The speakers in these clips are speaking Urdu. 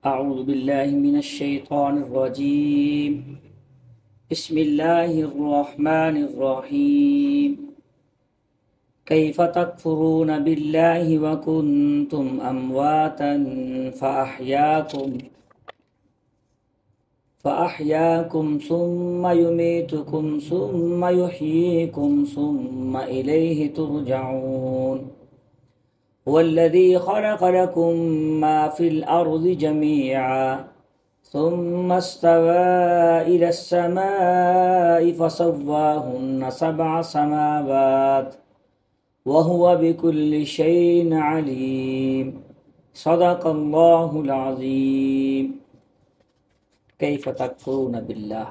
أعوذ بالله من الشيطان الرجيم. بسم الله الرحمن الرحيم. كيف تكفرون بالله وكنتم أمواتا فأحياكم ثم يميتكم ثم يحييكم ثم إليه ترجعون. هو الذي خلق لكم ما في الأرض جميعا ثم استوى إلى السماء فسواهن سبع سماوات وهو بكل شيء عليم. صدق الله العظيم. کیف تکفرون باللہ،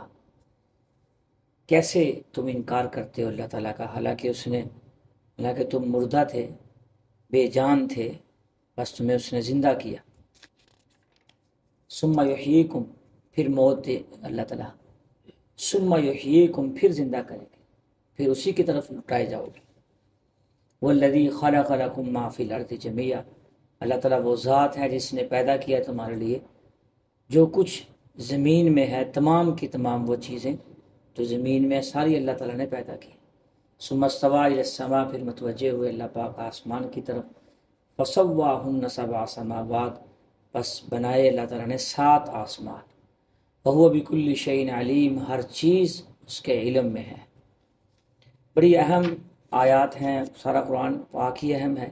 کیسے تم انکار کرتے ہو اللہ تعالیٰ کا، حالانکہ تم مردہ تھے، بے جان تھے، بس تمہیں اس نے زندہ کیا. ثم یحییکم، پھر موت دے اللہ تعالیٰ، ثم یحییکم، پھر زندہ کریں گے، پھر اسی کی طرف لٹائے جاؤ گے. والذی خلق لکم ما فی الارض جمیعا، اللہ تعالیٰ وہ ذات ہے جس نے پیدا کیا تمہارے لیے جو کچھ زمین میں ہے، تمام کی تمام وہ چیزیں تو زمین میں ساری اللہ تعالیٰ نے پیدا کی. ثم استوى الی السماء، پھر متوجہ ہوئے اللہ پاک آسمان کی طرف. فسواہن سبع سماوات، بس بنائے اللہ تعالیٰ نے 7 آسمان. وہو بکل شیء علیم، ہر چیز اس کے علم میں ہے. بڑی اہم آیات ہیں، سارا قرآن پاک ہی اہم ہے.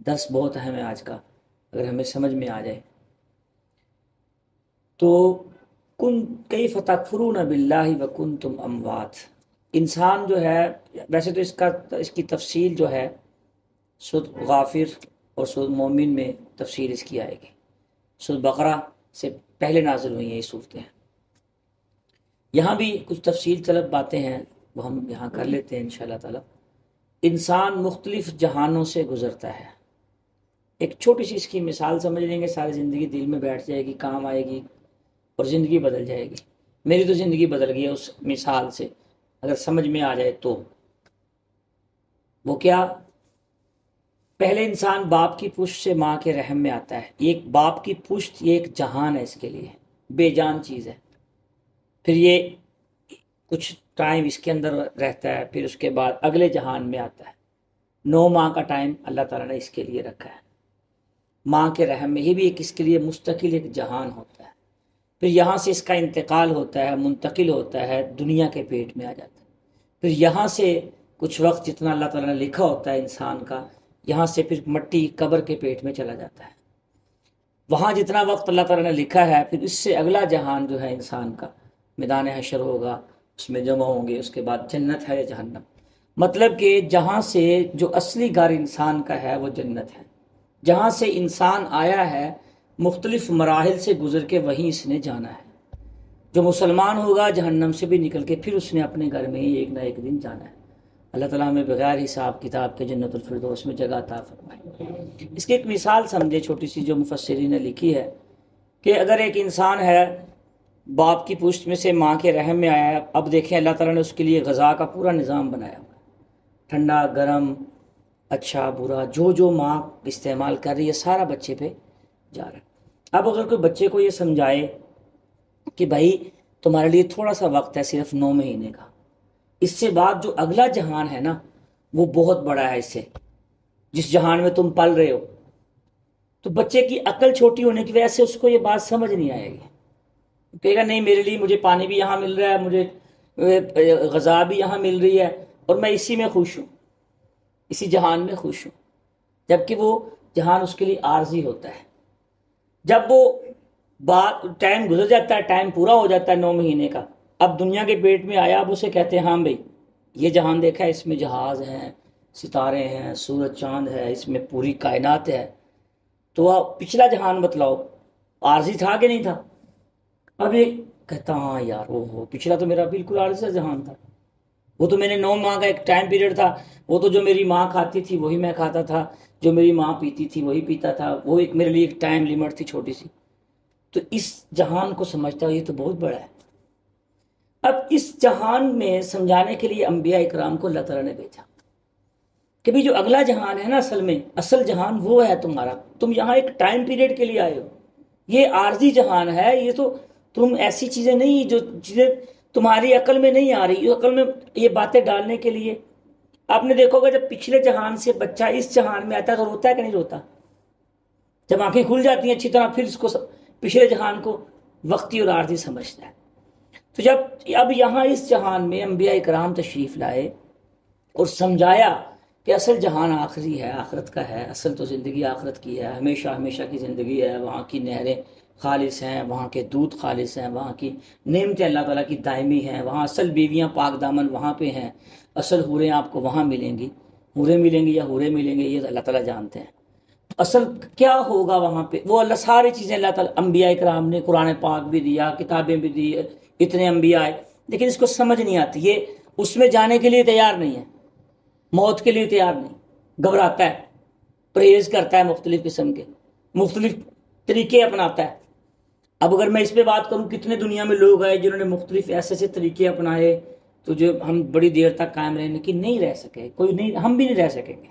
10 بہت اہم ہے آج کا، اگر ہمیں سمجھ میں آ جائے تو. کیف تکفرون باللہ وکنتم اموات، انسان جو ہے، ویسے تو اس کی تفصیل جو ہے سورۃ غافر اور سورۃ مومن میں تفصیل اس کی آئے گی. سورۃ بقرہ سے پہلے نازل ہوئی ہیں یہ صورتیں. یہاں بھی کچھ تفصیل طلب باتیں ہیں، وہ ہم یہاں کر لیتے ہیں انشاءاللہ تعالی. انسان مختلف جہانوں سے گزرتا ہے. ایک چھوٹی سی اس کی مثال سمجھ لیں گے، ساری زندگی دل میں بیٹھ جائے گی، کام آئے گی اور زندگی بدل جائے گی. میری تو زندگی بدل گئی ہے اس مثال سے، اگر سمجھ میں آ جائے تو. وہ کیا؟ پہلے انسان باپ کی پشت سے ماں کے رحم میں آتا ہے. ایک باپ کی پشت، یہ ایک جہان ہے، اس کے لیے بے جان چیز ہے. پھر یہ کچھ ٹائم اس کے اندر رہتا ہے، پھر اس کے بعد اگلے جہان میں آتا ہے. 9 ماہ کا ٹائم اللہ تعالیٰ نے اس کے لیے رکھا ہے، ماں کے رحم میں. یہ بھی ایک اس کے لیے مستقل ایک جہان ہوتا ہے. پھر یہاں سے اس کا انتقال ہوتا ہے، منتقل ہوتا ہے، دنیا کے پیٹ میں آ جاتا ہے. پھر یہاں سے کچھ وقت جتنا اللہ تعالیٰ نے لکھا ہوتا ہے انسان کا، یہاں سے پھر مٹی قبر کے پیٹ میں چلا جاتا ہے. وہاں جتنا وقت اللہ تعالیٰ نے لکھا ہے، پھر اس سے اگلا جہان جو ہے انسان کا، میدان حشر ہوگا، اس میں جمع ہوں گے. اس کے بعد جنت ہے یا جہنم. مطلب کہ جہاں سے جو اصلی گھر انسان کا ہے وہ جنت ہے. جہاں سے انسان آیا ہے مختلف مراحل سے گزر کے وہیں اس نے جانا ہے. جو مسلمان ہوگا جہنم سے بھی نکل کے پھر اس نے اپنے گھر میں ہی ایک نہ ایک دن جانا ہے. اللہ تعالیٰ ہمیں بغیر حساب کتاب کے جنت الفردوس میں جگہ عطا فرمائے. اس کی ایک مثال سمجھے چھوٹی سی، جو مفسرین نے لکھی ہے کہ اگر ایک انسان ہے باپ کی پشت میں سے ماں کے رحم میں آیا ہے. اب دیکھیں اللہ تعالیٰ نے اس کے لیے غذا کا پورا نظام بنایا ہوا ہے، ٹھنڈا گرم اچھا برا جو ماں استعمال کر رہی ہے سارا بچے پہ جا رہا ہے. اب اگر کوئی بچے کو یہ سمجھائے کہ بھائی تمہارے لیے تھوڑا سا وقت ہے، صرف 9 مہینے کا، اس سے بعد جو اگلا جہان ہے نا وہ بہت بڑا ہے اس سے، جس جہان میں تم پل رہے ہو، تو بچے کی عقل چھوٹی ہونے کی وجہ سے اس کو یہ بات سمجھ نہیں آئے گی. کہے گا نہیں، میرے لیے مجھے پانی بھی یہاں مل رہا ہے، مجھے غذا بھی یہاں مل رہی ہے اور میں اسی میں خوش ہوں، اسی جہان میں خوش ہوں. جبکہ وہ جہان اس کے لیے عارضی ہوتا ہے. جب وہ ٹائم گزر جاتا ہے، ٹائم پورا ہو جاتا ہے 9 مہینے کا، اب دنیا کے پیٹ میں آیا، اب اسے کہتے ہیں ہاں بھائی یہ جہان دیکھا ہے، اس میں جہاز ہیں، ستارے ہیں، سورج چاند ہے، اس میں پوری کائنات ہے. تو آپ پچھلا جہان بتلاؤ، عارضی تھا کہ نہیں تھا؟ اب یہ کہتا ہاں یار وہ پچھلا تو میرا بالکل عارضی سا جہان تھا، وہ تو میں نے 9 ماہ کا ایک ٹائم پیریڈ تھا، وہ تو جو میری ماں کھاتی تھی وہی میں کھاتا تھا، جو میری ماں پیتی تھی وہی پیتا تھا، وہ ایک میرے لیے ایک ٹائم لیمٹ تھی چھوٹی سی. تو اس جہان کو سمجھتا ہوں یہ تو بہت بڑا ہے. اب اس جہان میں سمجھانے کے لیے انبیاء اکرام کو اللہ تعالیٰ نے بھیجا کہ بھی جو اگلا جہان ہے نا، اصل جہان وہ ہے تمہارا. تم یہاں ایک ٹائم پیریڈ کے لیے آئے ہو، یہ عارضی جہان ہے، یہ تو تم ایسی چیزیں نہیں جو چیزیں تمہاری عقل میں نہیں آ رہی، عقل میں یہ باتیں ڈالنے کے لیے آپ نے دیکھو گا جب پچھلے جہان سے بچہ اس جہان میں آتا ہے تو روتا ہے کہ نہیں روتا؟ جب آنکھیں کھل جاتی ہیں اچھی طرح پھر اس کو پچھلے جہان کو وقتی اور عارضی سمجھتا ہے۔ تو جب اب یہاں اس جہان میں انبیاء کرام تشریف لائے اور سمجھایا کہ اصل جہان آخری ہے، آخرت کا ہے، اصل تو زندگی آخرت کی ہے، ہمیشہ ہمیشہ کی زندگی ہے، وہاں کی نہریں خالص ہیں، وہاں کے دودھ خالص ہیں، وہاں کی نعمتیں اللہ تعالیٰ کی دائمی ہیں، وہاں اصل بیویاں پاک دامن وہاں پہ ہیں، اصل حوریں آپ کو وہاں ملیں گی، حوریں ملیں گی یا حوریں ملیں گے یہ اللہ تعالیٰ جانتے ہیں۔ اصل کیا ہوگا وہاں پہ وہ اللہ ساری چیزیں اللہ تعالیٰ انبیاء کرام نے قرآن پاک بھی دیا، کتابیں بھی دی، اتنے انبیاء آئے لیکن اس کو سمجھ نہیں آتی، یہ اس میں جانے کے لیے تیار نہیں ہے، موت کے لیے تیار نہیں، گھبراتا ہے، پرہیز کرتا ہے، مختلف قسم کے مختلف طریقے اپناتا ہے۔ اب اگر میں اس پہ بات کروں کتنے دنیا میں لوگ آئے جنہوں نے مختلف ایسے ایسے طریقے اپنائے تو جو ہم بڑی دیر تک قائم رہنے کی نہیں رہ سکے، کوئی نہیں، ہم بھی نہیں رہ سکیں گے۔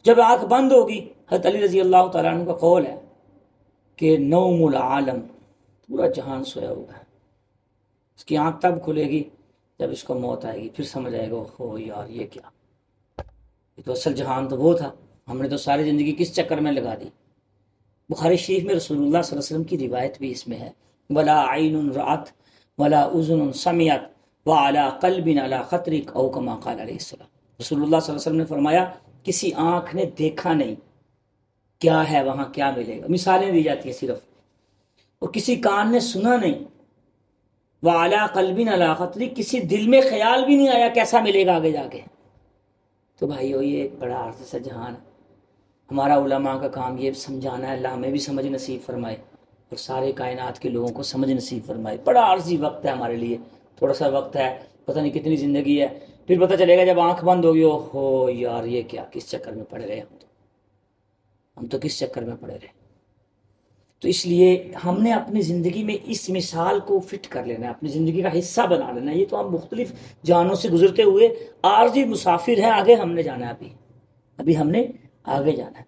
جب آنکھ بند ہوگی، حضرت علی رضی اللہ تعالیٰ عنہ کا قول ہے کہ نوم العالم، پورا جہان سویا ہوا ہے، اس کی آنکھ تب کھلے گی جب اس کو موت آئے گی، پھر سمجھ آئے گا ہو یار یہ کیا، یہ تو اصل جہان تو وہ تھا، ہم نے تو ساری زندگی کس چکر میں لگا دی۔ بخاری شریف میں رسول اللہ صلی اللہ علیہ وسلم کی روایت بھی اس میں ہے، ولا عین رأت ولا اذن سمعت وعلی قلب علی خطرک او کما قال علیہ السلام۔ رسول اللہ صلی اللہ علیہ وسلم نے فرمایا کسی آنکھ نے دیکھا نہیں کیا ہے وہاں، کیا ملے گا، مثالیں دی جاتی ہیں صرف، اور کسی کان نے سنا نہیں، وعلی قلب علی خطرک، کسی دل میں خیال بھی نہیں آیا کیسا ملے گا آگے جا کے۔ تو بھائیو یہ ایک بڑا عرصے سے جہان ہے، ہمارا علماء کا کام یہ سمجھانا ہے، اللہ ہمیں بھی سمجھ نصیب فرمائے اور سارے کائنات کے لوگوں کو سمجھ نصیب فرمائے۔ بڑا عارضی وقت ہے ہمارے لیے، تھوڑا سا وقت ہے، پتہ نہیں کتنی زندگی ہے، پھر پتہ چلے گا جب آنکھ بند ہوگی ہو یار یہ کیا، کس چکر میں پڑ گئے ہم تو کس چکر میں پڑے رہے۔ تو اس لیے ہم نے اپنی زندگی میں اس مثال کو فٹ کر لینا ہے، اپنی زندگی کا حصہ بنا لینا ہے۔ یہ تو ہم مختلف جہانوں سے گزرتے ہوئے عارضی مسافر ہیں، آگے ہم نے جانا ہے، ابھی ہم نے آگے جانا ہے۔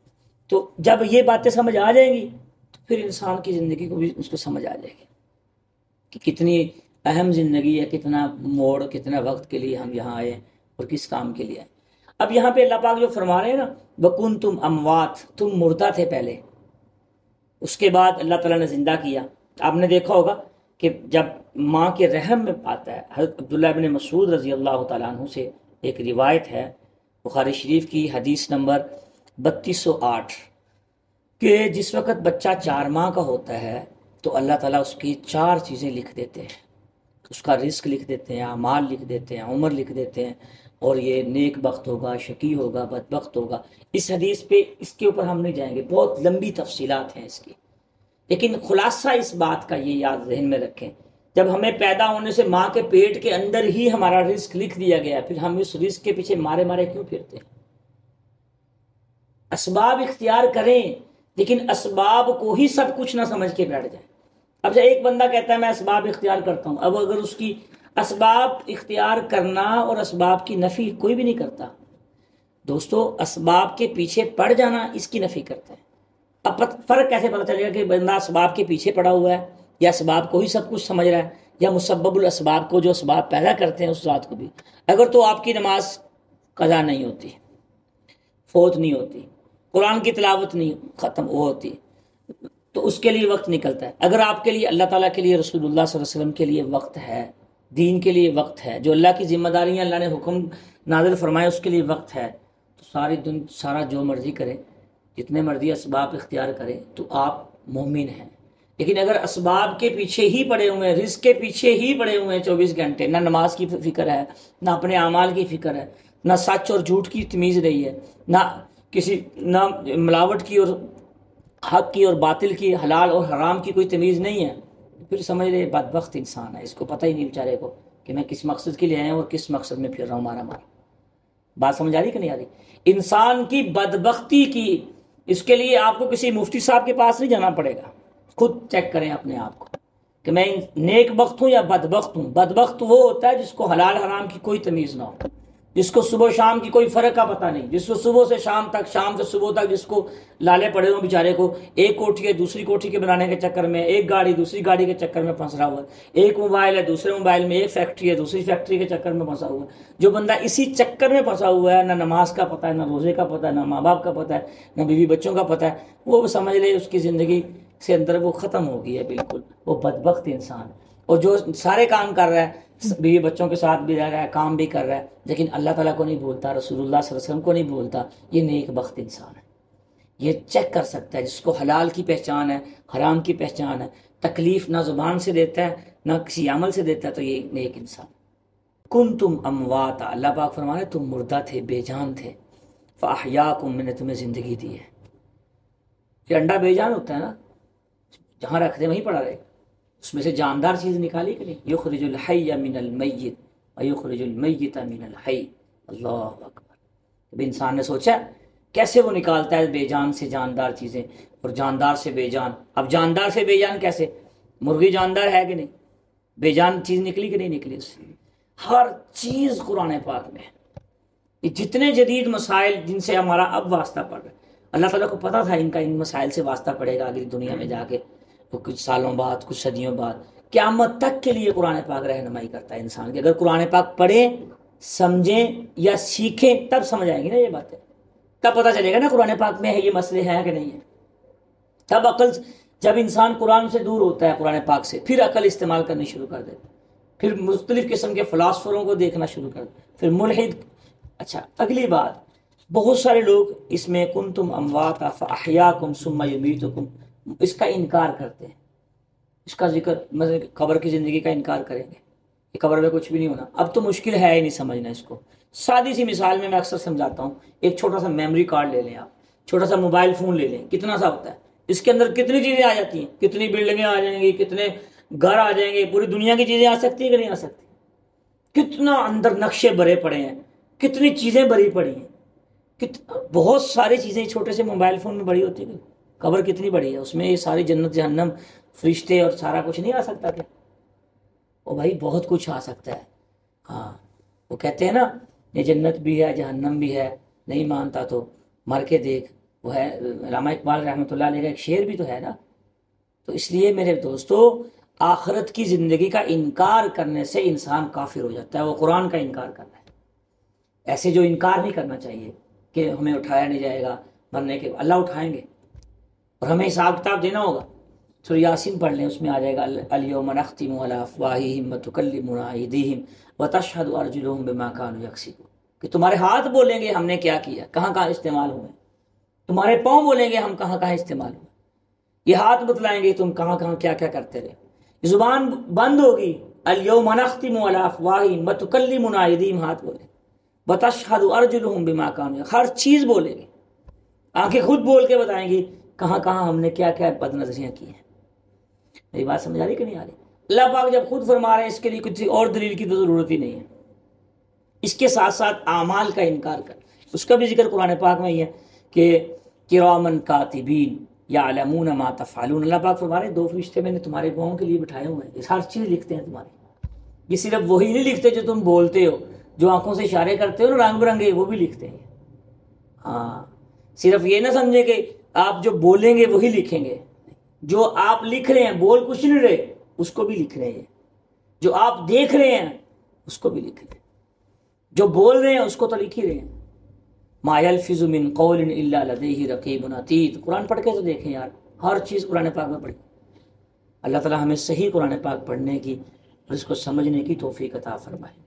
تو جب یہ باتیں سمجھ آ جائیں گی تو پھر انسان کی زندگی کو بھی اس کو سمجھ آ جائے گی کہ کتنی اہم زندگی ہے، کتنا موڑ، کتنا وقت کے لیے ہم یہاں آئے اور کس کام کے لیے آئے۔ اب یہاں پہ اللہ پاک جو فرما رہے ہیں نا وَكُنْتُمْ أَمْوَاتٍ، تم مردہ تھے پہلے، اس کے بعد اللہ تعالیٰ نے زندہ کیا۔ آپ نے دیکھا ہوگا کہ جب ماں کے رحم میں آتا ہے، حضرت عبداللہ ابن مسعود رضی اللہ تعالیٰ عنہ سے ایک روایت ہے بخاری شریف کی حدیث نمبر 3208 کہ جس وقت بچہ 4 ماہ کا ہوتا ہے تو اللہ تعالیٰ اس کی 4 چیزیں لکھ دیتے ہیں، اس کا رزق لکھ دیتے ہیں، اعمال لکھ دیتے ہیں، عمر لکھ دیتے ہیں، اور یہ نیک بخت ہوگا، شقی ہوگا، بدبخت ہوگا۔ اس حدیث پہ اس کے اوپر ہم نہیں جائیں گے، بہت لمبی تفصیلات ہیں اس کی، لیکن خلاصہ اس بات کا یہ یاد ذہن میں رکھیں، جب ہمیں پیدا ہونے سے ماں کے پیٹ کے اندر ہی ہمارا رزق لکھ دیا گیا، پھر ہم اس رزق کے پیچھے مارے مارے کیوں پھرتے ہیں؟ اسباب اختیار کریں لیکن اسباب کو ہی سب کچھ نہ سمجھ کے بیٹھ جائیں۔ اب جب ایک بندہ کہتا ہے میں اسباب اختیار کرتا ہوں، اب اگر اس کی اسباب اختیار کرنا اور اسباب کی نفی کوئی بھی نہیں کرتا، دوستو اسباب کے پیچھے پڑ جانا اس کی نفی کرتا ہے۔ اب فرق کیسے پتہ چلے گا کہ بندہ اسباب کے پیچھے پڑا ہوا ہے یا اسباب کو ہی سب کچھ سمجھ رہا ہے یا مسبب الاسباب کو جو اسباب پیدا کرتے ہیں اس ذات کو بھی؟ اگر تو آپ کی نماز قضا نہیں ہوتی، فوت نہیں ہوتی، قرآن کی تلاوت نہیں ختم وہ ہوتی، تو اس کے لیے وقت نکلتا ہے۔ اگر آپ کے لیے اللہ تعالیٰ کے لیے، رسول اللہ صلی اللہ علیہ وسلم کے لیے وقت ہے، دین کے لیے وقت ہے، جو اللہ کی ذمہ داریاں اللہ نے حکم نازل فرمائے اس کے لیے وقت ہے، تو سارا جو مرضی کرے، جتنے مرضی اسباب اختیار کرے، تو آپ مومن ہیں۔ لیکن اگر اسباب کے پیچھے ہی پڑے ہوئے ہیں، رزق کے پیچھے ہی پڑے ہوئے ہیں 24 گھنٹے، نہ نماز کی فکر ہے، نہ اپنے اعمال کی فکر ہے، نہ سچ اور جھوٹ کی تمیز رہی ہے، نہ ملاوٹ کی اور حق کی اور باطل کی، حلال اور حرام کی کوئی تمیز نہیں ہے، پھر سمجھ لے بدبخت انسان ہے، اس کو پتہ ہی نہیں بیچارے کو کہ میں کس مقصد کے لیے آیا ہوں اور کس مقصد میں پھر رہا ہوں مارا مارا۔ بات سمجھ آ رہی کہ نہیں آ رہی؟ انسان کی بدبختی کی، اس کے لیے آپ کو کسی مفتی صاحب کے پاس نہیں جانا پڑے گا، خود چیک کریں اپنے آپ کو کہ میں نیک بخت ہوں یا بدبخت ہوں۔ بدبخت وہ ہوتا ہے جس کو حلال حرام کی کوئی تمیز نہ ہو، جس کو صبح شام کی کوئی فرق کا پتہ نہیں، جس کو صبح سے شام تک، شام سے صبح تک جس کو لالے پڑے ہوں بیچارے کو، ایک کوٹھی ہے دوسری کوٹھی کے بنانے کے چکر میں، ایک گاڑی دوسری گاڑی کے چکر میں پھنس رہا ہوا ہے، ایک موبائل ہے دوسرے موبائل میں، ایک فیکٹری ہے دوسری فیکٹری کے چکر میں پھنسا ہوا ہے۔ جو بندہ اسی چکر میں پھنسا ہوا ہے، نہ نماز کا پتہ ہے، نہ روزے کا پتہ ہے، نہ ماں باپ کا پتہ ہے، نہ بیوی بچوں کا پتہ ہے، وہ سمجھ لے اس کی زندگی سے اندر وہ ختم ہو گئی ہے بالکل، وہ بدبخت انسان۔ اور جو سارے کام کر رہا ہے، بیوی بچوں کے ساتھ بھی رہ رہا ہے، کام بھی کر رہا ہے، لیکن اللہ تعالیٰ کو نہیں بولتا، رسول اللہ صلی اللہ علیہ وسلم کو نہیں بولتا، یہ نیک بخت انسان ہے۔ یہ چیک کر سکتا ہے، جس کو حلال کی پہچان ہے، حرام کی پہچان ہے، تکلیف نہ زبان سے دیتا ہے نہ کسی عمل سے دیتا ہے، تو یہ نیک انسان۔ کنتم امواتا، اللہ پاک فرما رہے تم مردہ تھے، بے جان تھے، فاحیاکم، میں نے تمہیں زندگی دی ہے۔ یہ انڈا بے جان ہوتا ہے نا، جہاں رکھ دیں وہیں پڑا رہے، اس میں سے جاندار چیز نکالی کہ نہیں؟ یخرج الحی من المیت ویخرج المیت من الحی، اللہ اکبر۔ اب انسان نے سوچا کیسے وہ نکالتا ہے بے جان سے جاندار چیزیں اور جاندار سے بے جان۔ اب جاندار سے بے جان کیسے؟ مرغی جاندار ہے کہ نہیں؟ بے جان چیز نکلی کہ نہیں نکلی اس سے؟ ہر چیز قرآن پاک میں ہے۔ یہ جتنے جدید مسائل جن سے ہمارا اب واسطہ پڑ رہا ہے، اللہ تعالیٰ کو پتا تھا ان مسائل سے واسطہ پڑے گا اگلی دنیا میں جا کے، کچھ سالوں بعد، کچھ صدیوں بعد، قیامت تک کے لیے قرآن پاک رہنمائی کرتا ہے انسان کی۔ اگر قرآن پاک پڑھیں، سمجھیں یا سیکھیں تب سمجھ آئیں گی نا یہ باتیں، تب پتہ چلے گا نا قرآن پاک میں ہے یہ مسئلے ہیں کہ نہیں ہے۔ تب عقل، جب انسان قرآن سے دور ہوتا ہے، قرآن پاک سے، پھر عقل استعمال کرنی شروع کر دیتا ہے، پھر مختلف قسم کے فلاسفروں کو دیکھنا شروع کر دیتا ہے، پھر ملحد۔ اچھا، اگلی بات، بہت سارے لوگ اس میں کنتم امواتا فاحیاکم ثم یمیتکم، اس کا انکار کرتے ہیں، اس کا ذکر، مثلا قبر کی زندگی کا انکار کریں گے کہ قبر میں کچھ بھی نہیں ہونا۔ اب تو مشکل ہے ہی نہیں سمجھنا اس کو۔ سادی سی مثال میں اکثر سمجھاتا ہوں، ایک چھوٹا سا میموری کارڈ لے لیں آپ، چھوٹا سا موبائل فون لے لیں، کتنا سا ہوتا ہے، اس کے اندر کتنی چیزیں آ جاتی ہیں، کتنی بلڈنگیں آ جائیں گی، کتنے گھر آ جائیں گے، پوری دنیا کی چیزیں آ سکتی ہیں کہ نہیں آ سکتی؟ کتنا اندر نقشے بھرے پڑے ہیں، کتنی چیزیں بھری پڑی ہیں، بہت ساری چیزیں چھوٹے سے موبائل فون میں بڑی ہوتی ہیں۔ قبر کتنی بڑی ہے، اس میں یہ ساری جنت جہنم فرشتے اور سارا کچھ نہیں آ سکتا کیا؟ او بھائی بہت کچھ آ سکتا ہے۔ ہاں، وہ کہتے ہیں نا یہ جنت بھی ہے جہنم بھی ہے، نہیں مانتا تو مر کے دیکھ، وہ ہے علامہ اقبال رحمۃ اللہ علیہ کا ایک شعر بھی تو ہے نا۔ تو اس لیے میرے دوستو، آخرت کی زندگی کا انکار کرنے سے انسان کافر ہو جاتا ہے، وہ قرآن کا انکار کرنا ہے۔ ایسے جو انکار نہیں کرنا چاہیے کہ ہمیں اٹھایا نہیں جائے گا مرنے کے، اللہ اٹھائیں گے اور ہمیں حساب کتاب دینا ہوگا۔ سورہ یاسین پڑھ لیں، اس میں آ جائے گا الیوم نختم علی افواہہم وتکلمنا ایدیہم وتشہد ارجلہم بما کانوا یکسبون، کہ تمہارے ہاتھ بولیں گے ہم نے کیا کیا، کہاں کہاں استعمال ہوئے، تمہارے پاؤں بولیں گے ہم کہاں کہاں استعمال ہوئے، یہ ہاتھ بتلائیں گے تم کہاں کہاں کیا کیا کرتے رہے۔ زبان بند ہوگی، الیوم نختم علی افواہہم وتکلمنا ایدیہم، ہاتھ بولیں، وتشہد ارجلہم بما کانوا، ہر چیز بولے گی، آنکھیں خود بول کے بتائیں گی کہاں کہاں ہم نے کیا کیا بد نظریاں کی ہیں۔ میری بات سمجھ آ رہی کہ نہیں آ رہی؟ اللہ پاک جب خود فرما رہے ہیں، اس کے لیے کچھ اور دلیل کی تو ضرورت ہی نہیں ہے۔ اس کے ساتھ ساتھ اعمال کا انکار کر، اس کا بھی ذکر قرآن پاک میں ہی ہے کہ کرامن کاتبین یعلمون ما تفعلون، اللہ پاک فرما رہے ہیں 2 فرشتے میں نے تمہارے گواہوں کے لیے بٹھائے ہوئے ہیں، یہ ہر چیز لکھتے ہیں تمہاری۔ یہ صرف وہی نہیں لکھتے جو تم بولتے ہو، جو آنکھوں سے اشارے کرتے ہو نا رنگ برنگے، وہ بھی لکھتے ہیں۔ ہاں، صرف یہ نہ سمجھے کہ آپ جو بولیں گے وہی لکھیں گے، جو آپ لکھ رہے ہیں، بول کچھ نہیں رہے، اس کو بھی لکھ رہے ہیں، جو آپ دیکھ رہے ہیں اس کو بھی لکھ رہے ہیں، جو بول رہے ہیں اس کو تو لکھ ہی رہے ہیں۔ ما یلفظ من قول الا لدیہ رقیب عتید، قرآن پڑھ کے تو دیکھیں یار، ہر چیز قرآن پاک میں پڑھی۔ اللہ تعالی ہمیں صحیح قرآن پاک پڑھنے کی اور اس کو سمجھنے کی توفیق عطا فرمائے۔